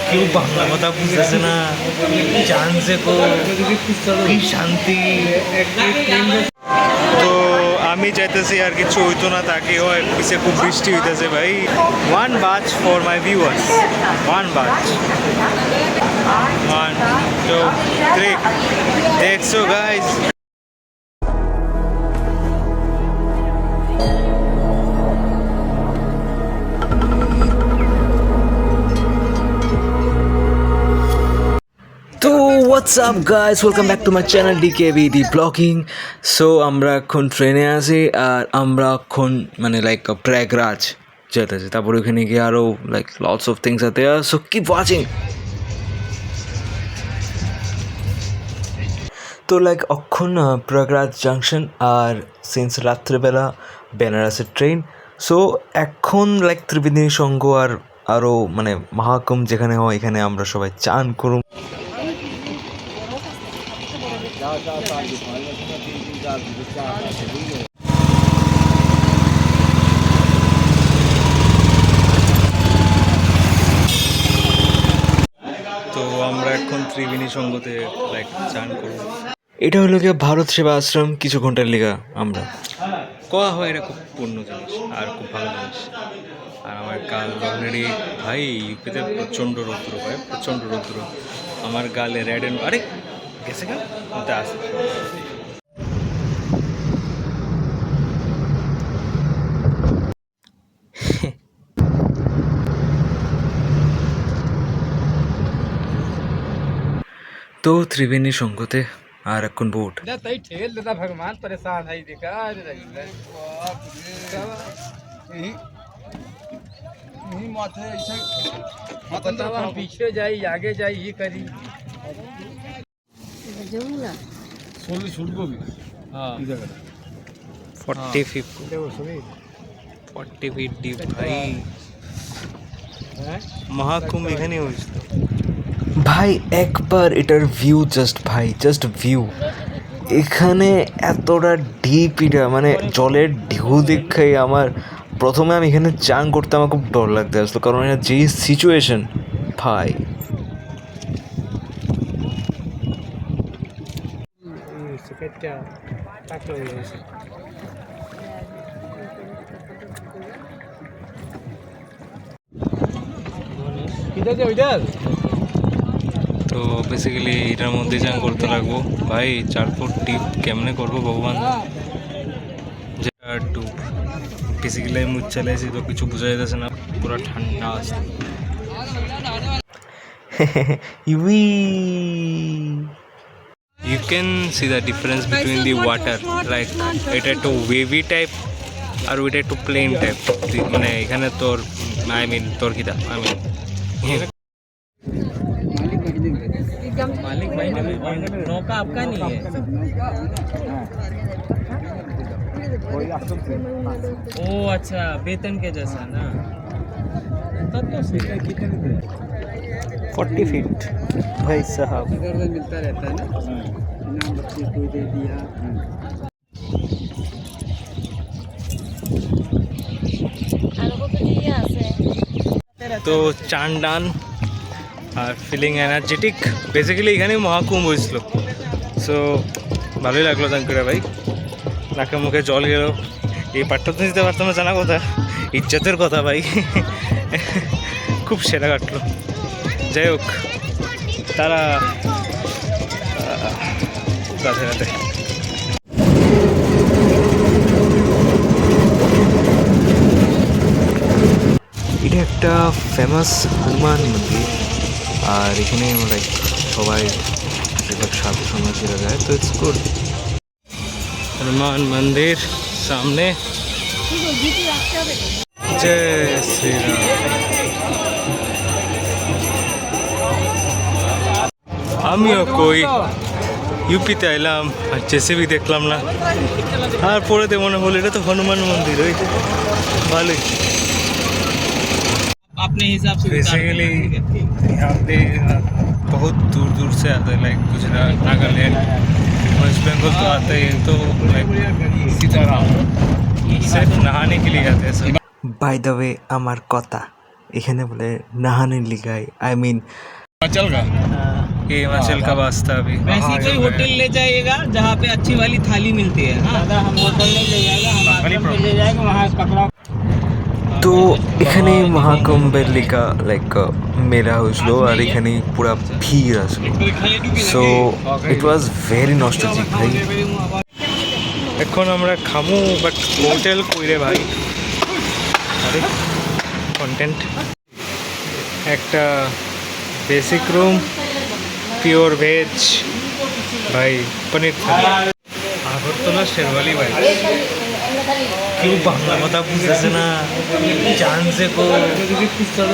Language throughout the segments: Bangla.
কেউ বাংলা কথা বুঝতেছে না, জানছে কো কি শান্তি। তো আমি চাইতেছি আর কিছু হইতো না, তাকে হয় পিছিয়ে খুব বৃষ্টি হইতেছে ভাই। ওয়ান বাচ ফর মাই ভিউয়ার্স, ওয়ান বাচ, 1 2 3 দেখছো গাইজ। তো what's up guys, welcome back to my channel DKBD blogging. So আমরা এখন ট্রেনে আছি আর আমরা এখন মানে লাইক প্রয়াগরাজ যেতেছি, তারপর ওখানে গিয়ে আরও like lots of things are there, so keep watching. তো লাইক অক্ষণ প্রয়াগরাজ জাংশন আর সিন্স রাত্রেবেলা বেনারসের ট্রেন। সো এখন লাইক ত্রিবেণী সঙ্গ আর আরও মানে মহাকুম্ভ যেখানে হয় এখানে আমরা সবাই চান করুম। তো আমরা এখন ত্রিবেণী সঙ্গতে লাইক চান করব। এটা হলো গিয়ে ভারত সেবা আশ্রম, কিছু ঘন্টার লেগা আমরা কোয়া হয়। এটা খুব পূর্ণ জিনিস আর খুব ভালো জিনিস। আর আমার গাল অলরেডি ভাই ইউপিতে প্রচণ্ড রৌদ্র হয়, প্রচণ্ড রৌদ্র। আমার গালে রেড অ্যান্ড আরে গেছে গাল ওতে আসে। तो त्रिवेणी संगते আর এখন বোট। ठेल देता भगवान परेशान है देखा पीछे जाई आगे जाई ये करी 40 ফিট ডিপ ভাই। মহাকুম্ভ এখানে হয়েছিল ভাই। একবার এটার ভিউ জাস্ট ভাই, জাস্ট ভিউ। এখানে এতটা ডিপ, এটা মানে জলের ঢেউ দেখে আমার প্রথমে আমি এখানে চান করতে আমার খুব ডর লাগতে আসলো, কারণ এটা যে সিচুয়েশন ভাই। তো বেসিক্যালি এটার মধ্যে চান করতে লাগবো ভাই। 4 ফুট ডিপ কেমনে করবো ভগবান। যেটা ডুব বেসিক্যালি আমি চালাইছি তো কিছু বোঝা যাচ্ছে না, পুরো ঠান্ডা আছে। You can see the difference between the water, like এটা একটু ওয়েভি টাইপ আর ওইটা একটু প্লেন টাইপ। মানে এখানে তোর আই মিন তোর কি দা আই মিন मालिक महीने में नौका आपका नहीं है। ओ अच्छा, वेतन के जैसा ना, तब तो सही है। 40 फीट भाई साहब। मिलता रहता है ना, इनाम बच्चे को दे दिया। তো চান ডান আর ফিলিং এনার্জেটিক। বেসিক্যালি এখানে মহাকুম্ভ হয়েছিল, সো ভালোই লাগলো চান করে ভাই। নাকে মুখে জল গেল। এই পাঠটা তো দিতে পারতাম না, জানা কথা, ইজ্জতের কথা ভাই। খুব সেরা কাটলো। যাই হোক, তারা রাধে রাধে। এটা একটা ফেমাস হনুমান মন্দির, আর এখানে লাইক সবাই সাধু সন্ন্যাসীরা যায়, তো ইটস গুড। হনুমান মন্দির সামনে। জয় শ্রীরাম। আমিও কই ইউপিতে আইলাম আর জেসিবি দেখলাম না, আর পরেতে মনে হলো এটা তো হনুমান মন্দির। ওই ভালোই। अपने हिसाब से बेसिकली यहाँ पे बहुत दूर दूर से आते हैं, लाइक गुजरात, नागालैंड, वेस्ट बंगाल तो आते हैं। तो लाइक सिर्फ नहाने के लिए आते हैं सब। बाय द वे আমার কথা এখানে বলে নাহানে লিখায়, আই মিন ये हिमाचल का वास्ता अभी वैसे कोई होटल ले जाइएगा जहाँ पे अच्छी वाली थाली मिलती है। दादा हम होटल नहीं ले जाएगा, हम आश्रम पे ले जाएगा, वहाँ कपड़ा। তো এখানে মহাকুম্ভের লিখা লাইক মেলা হয়েছিল আর এখানে পুরা ভিড় আসলো, so it was very nostalgic ভাই। এখন আমরা খামু বাট হোটেল কইরে ভাই, আরে কন্টেন্ট একটা বেসিক রুম, পিওর ভেজ ভাই, পনির থালি, আগরতলা শেরওয়ালি ভাই। কেউ বাংলা কথা বুঝতেছে না, জানছে কো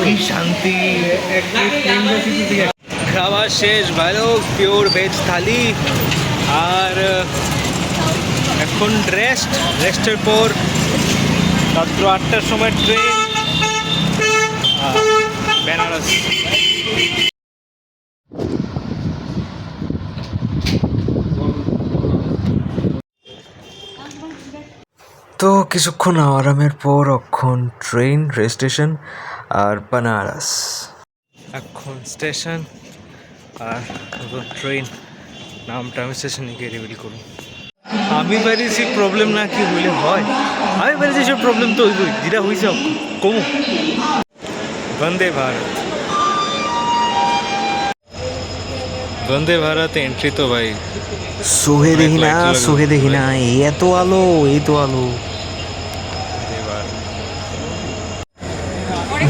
কি শান্তি। খাওয়া শেষ ভালো, পিওর ভেজ থালি, আর এখন রেস্টের পর রাত্র 8টার সময় ট্রেন বেনারস। তো কিছুক্ষণ আরামের পর অক্ষণ ট্রেন, রেল স্টেশন আর বানারস। এখন স্টেশন আর ট্রেন, নামটা আমি স্টেশনে গিয়ে রিভিল করুন। আমি পারিছি প্রবলেম না কি হইলে হয়, আমি পারিছি সব প্রবলেম তো হইবই, যেটা হয়েছে কমু। বন্দে ভারত, বন্দে ভারত এন্ট্রি তো ভাই সোহে দেখি না, সোহে দেখি না, এত আলো, এই তো আলো,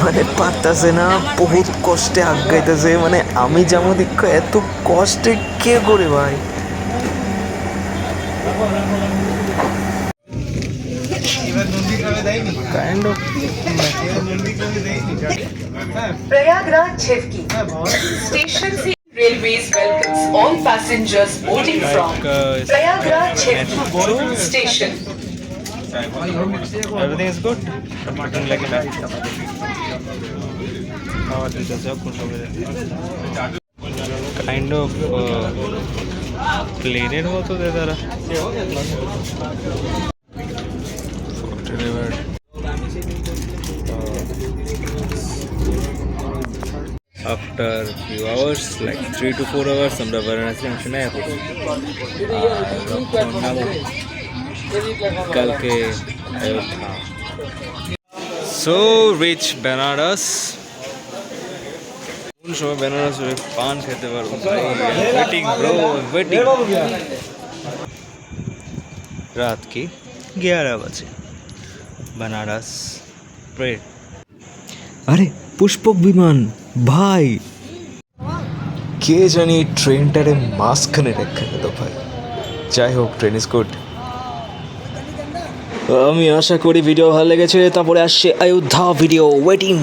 মানে পারতাছে না, বহুত কষ্টে আগাইতেছে, মানে আমি যেমন দেখো এত কষ্টে কে করে ভাই। Kind of Prayagraj Chevki Station C Railways welcomes all passengers boarding from Prayagraj Chevki Station. Everything is good, লাগে না খাওয়া দিতে যখন সবাই কাইন্ড অফ প্লেনের মতো দে তারা। After few hours, like 3 to 4 hours, আমরা বারাণসী জংশনে এসেছি। কালকে অযোধ্যা। So reach Benaras. কোন সময় বেনারস পান খেতে পারবো ভাই? Waiting bro, waiting. রাত কি 11 বাজে, বেনারস প্রে। আরে পুষ্পক বিমান ভাই, কে জানি ট্রেনটারে মাঝখানে রেখে দিল ভাই। যাই হোক, ট্রেন ইজ গুড। আমি আশা করি ভিডিও ভালো লেগেছে। তারপরে আসছে অযোধ্যা ভিডিও, ওয়েটিং।